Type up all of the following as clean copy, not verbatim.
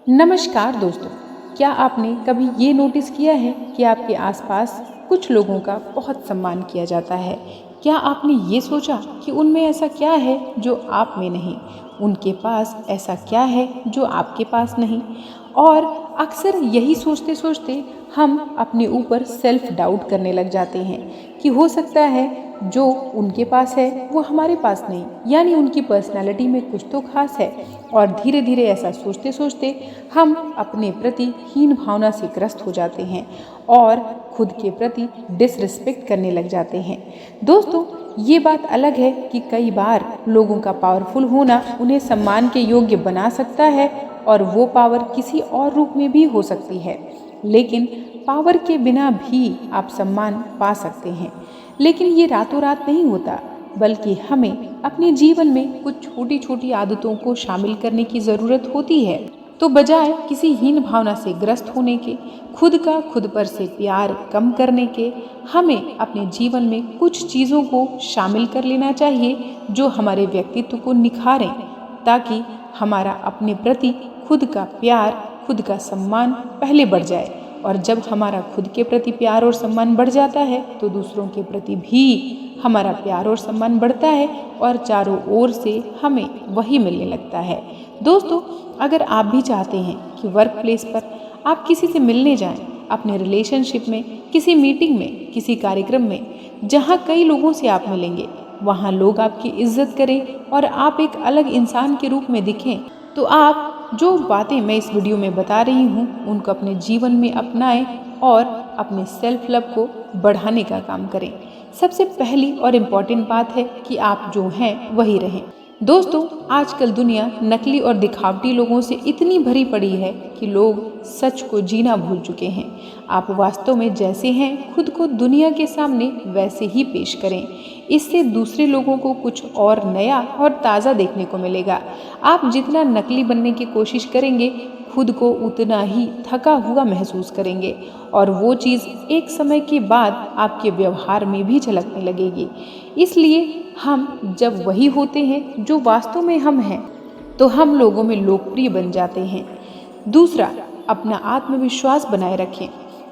नमस्कार दोस्तों, क्या आपने कभी ये नोटिस किया है कि आपके आसपास कुछ लोगों का बहुत सम्मान किया जाता है? क्या आपने ये सोचा कि उनमें ऐसा क्या है जो आप में नहीं? उनके पास ऐसा क्या है जो आपके पास नहीं? और अक्सर यही सोचते सोचते हम अपने ऊपर सेल्फ डाउट करने लग जाते हैं कि हो सकता है जो उनके पास है वो हमारे पास नहीं, यानी उनकी पर्सनालिटी में कुछ तो खास है। और धीरे धीरे ऐसा सोचते सोचते हम अपने प्रति हीन भावना से ग्रस्त हो जाते हैं और खुद के प्रति डिसरिस्पेक्ट करने लग जाते हैं। दोस्तों, ये बात अलग है कि कई बार लोगों का पावरफुल होना उन्हें सम्मान के योग्य बना सकता है और वो पावर किसी और रूप में भी हो सकती है, लेकिन पावर के बिना भी आप सम्मान पा सकते हैं। लेकिन ये रातों रात नहीं होता, बल्कि हमें अपने जीवन में कुछ छोटी छोटी आदतों को शामिल करने की ज़रूरत होती है। तो बजाय किसी हीन भावना से ग्रस्त होने के, खुद का खुद पर से प्यार कम करने के, हमें अपने जीवन में कुछ चीज़ों को शामिल कर लेना चाहिए जो हमारे व्यक्तित्व को निखारें, ताकि हमारा अपने प्रति खुद का प्यार, खुद का सम्मान पहले बढ़ जाए। और जब हमारा खुद के प्रति प्यार और सम्मान बढ़ जाता है तो दूसरों के प्रति भी हमारा प्यार और सम्मान बढ़ता है और चारों ओर से हमें वही मिलने लगता है। दोस्तों, अगर आप भी चाहते हैं कि वर्क प्लेस पर आप किसी से मिलने जाएं, अपने रिलेशनशिप में, किसी मीटिंग में, किसी कार्यक्रम में, जहां कई लोगों से आप मिलेंगे, वहां लोग आपकी इज्जत करें और आप एक अलग इंसान के रूप में दिखें, तो आप जो बातें मैं इस वीडियो में बता रही हूँ उनको अपने जीवन में अपनाएं और अपने सेल्फ लव को बढ़ाने का काम करें। सबसे पहली और इम्पॉर्टेंट बात है कि आप जो हैं वही रहें। दोस्तों, आजकल दुनिया नकली और दिखावटी लोगों से इतनी भरी पड़ी है कि लोग सच को जीना भूल चुके हैं। आप वास्तव में जैसे हैं खुद को दुनिया के सामने वैसे ही पेश करें। इससे दूसरे लोगों को कुछ और नया और ताज़ा देखने को मिलेगा। आप जितना नकली बनने की कोशिश करेंगे, खुद को उतना ही थका हुआ महसूस करेंगे और वो चीज़ एक समय के बाद आपके व्यवहार में भी झलकने लगेगी। इसलिए हम जब वही होते हैं जो वास्तव में हम हैं, तो हम लोगों में लोकप्रिय बन जाते हैं। दूसरा, अपना आत्मविश्वास बनाए रखें।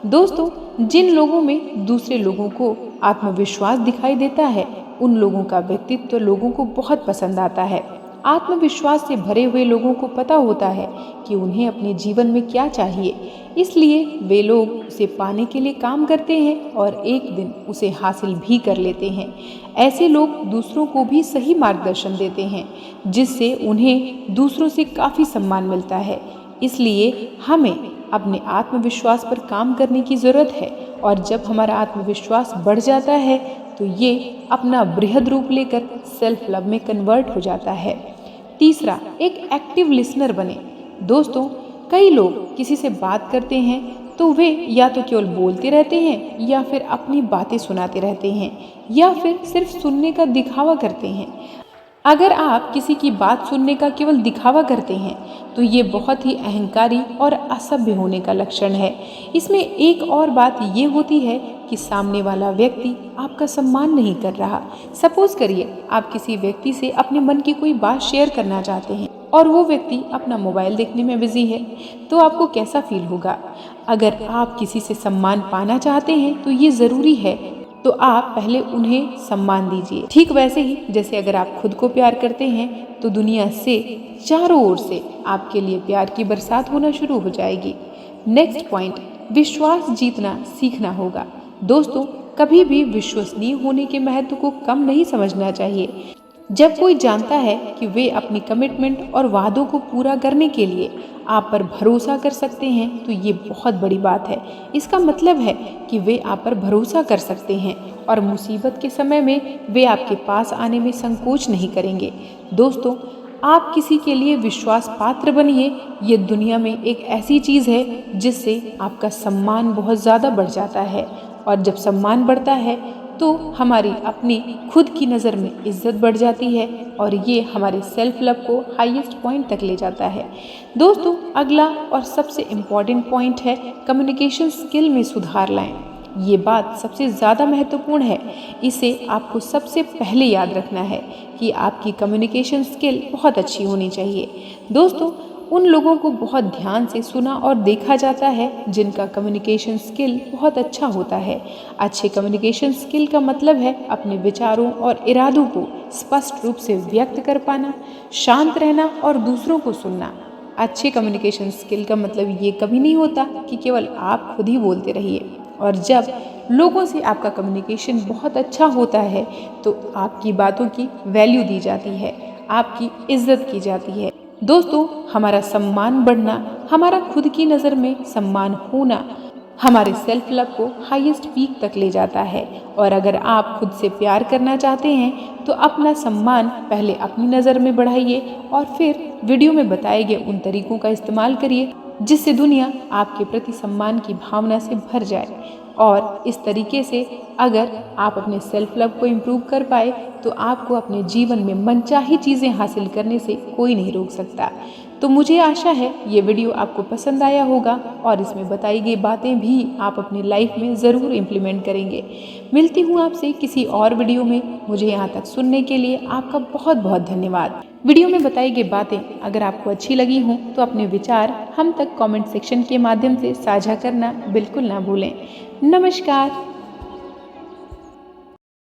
दोस्तों, जिन लोगों में दूसरे लोगों को आत्मविश्वास दिखाई देता है, उन लोगों का व्यक्तित्व लोगों को बहुत पसंद आता है। आत्मविश्वास से भरे हुए लोगों को पता होता है कि उन्हें अपने जीवन में क्या चाहिए, इसलिए वे लोग उसे पाने के लिए काम करते हैं और एक दिन उसे हासिल भी कर लेते हैं। ऐसे लोग दूसरों को भी सही मार्गदर्शन देते हैं, जिससे उन्हें दूसरों से काफ़ी सम्मान मिलता है। इसलिए हमें अपने आत्मविश्वास पर काम करने की ज़रूरत है और जब हमारा आत्मविश्वास बढ़ जाता है तो ये अपना बृहद रूप लेकर सेल्फ लव में कन्वर्ट हो जाता है। तीसरा, एक एक्टिव लिसनर बने। दोस्तों, कई लोग किसी से बात करते हैं तो वे या तो केवल बोलते रहते हैं या फिर अपनी बातें सुनाते रहते हैं या फिर सिर्फ सुनने का दिखावा करते हैं। अगर आप किसी की बात सुनने का केवल दिखावा करते हैं तो ये बहुत ही अहंकारी और असभ्य होने का लक्षण है। इसमें एक और बात ये होती है कि सामने वाला व्यक्ति आपका सम्मान नहीं कर रहा। सपोज करिए आप किसी व्यक्ति से अपने मन की कोई बात शेयर करना चाहते हैं और वो व्यक्ति अपना मोबाइल देखने में बिजी है, तो आपको कैसा फील होगा? अगर आप किसी से सम्मान पाना चाहते हैं तो ये ज़रूरी है, तो आप पहले उन्हें सम्मान दीजिए। ठीक वैसे ही जैसे अगर आप खुद को प्यार करते हैं तो दुनिया से चारों ओर से आपके लिए प्यार की बरसात होना शुरू हो जाएगी। नेक्स्ट पॉइंट, विश्वास जीतना सीखना होगा। दोस्तों, कभी भी विश्वसनीय होने के महत्व को कम नहीं समझना चाहिए। जब कोई जानता है कि वे अपनी कमिटमेंट और वादों को पूरा करने के लिए आप पर भरोसा कर सकते हैं, तो ये बहुत बड़ी बात है। इसका मतलब है कि वे आप पर भरोसा कर सकते हैं और मुसीबत के समय में वे आपके पास आने में संकोच नहीं करेंगे। दोस्तों, आप किसी के लिए विश्वास पात्र बनिए। ये दुनिया में एक ऐसी चीज़ है जिससे आपका सम्मान बहुत ज़्यादा बढ़ जाता है और जब सम्मान बढ़ता है तो हमारी अपनी खुद की नज़र में इज्जत बढ़ जाती है और ये हमारे सेल्फ लव को हाईएस्ट पॉइंट तक ले जाता है। दोस्तों, अगला और सबसे इम्पॉर्टेंट पॉइंट है कम्युनिकेशन स्किल में सुधार लाएं। ये बात सबसे ज़्यादा महत्वपूर्ण है। इसे आपको सबसे पहले याद रखना है कि आपकी कम्युनिकेशन स्किल बहुत अच्छी होनी चाहिए। दोस्तों, उन लोगों को बहुत ध्यान से सुना और देखा जाता है जिनका कम्युनिकेशन स्किल बहुत अच्छा होता है। अच्छे कम्युनिकेशन स्किल का मतलब है अपने विचारों और इरादों को स्पष्ट रूप से व्यक्त कर पाना, शांत रहना और दूसरों को सुनना। अच्छे कम्युनिकेशन स्किल का मतलब ये कभी नहीं होता कि केवल आप खुद ही बोलते रहिए। और जब लोगों से आपका कम्युनिकेशन बहुत अच्छा होता है तो आपकी बातों की वैल्यू दी जाती है, आपकी इज्जत की जाती है। दोस्तों, हमारा सम्मान बढ़ना, हमारा खुद की नज़र में सम्मान होना हमारे सेल्फ लव को हाईएस्ट पीक तक ले जाता है। और अगर आप खुद से प्यार करना चाहते हैं तो अपना सम्मान पहले अपनी नज़र में बढ़ाइए और फिर वीडियो में बताए गए उन तरीकों का इस्तेमाल करिए जिससे दुनिया आपके प्रति सम्मान की भावना से भर जाए। और इस तरीके से अगर आप अपने सेल्फ लव को इम्प्रूव कर पाए तो आपको अपने जीवन में मनचाही चीज़ें हासिल करने से कोई नहीं रोक सकता। तो मुझे आशा है ये वीडियो आपको पसंद आया होगा और इसमें बताई गई बातें भी आप अपनी लाइफ में ज़रूर इम्प्लीमेंट करेंगे। मिलती हूँ आपसे किसी और वीडियो में। मुझे यहाँ तक सुनने के लिए आपका बहुत बहुत धन्यवाद। वीडियो में बताई गई बातें अगर आपको अच्छी लगी हों तो अपने विचार हम तक कमेंट सेक्शन के माध्यम से साझा करना बिल्कुल ना भूलें। नमस्कार।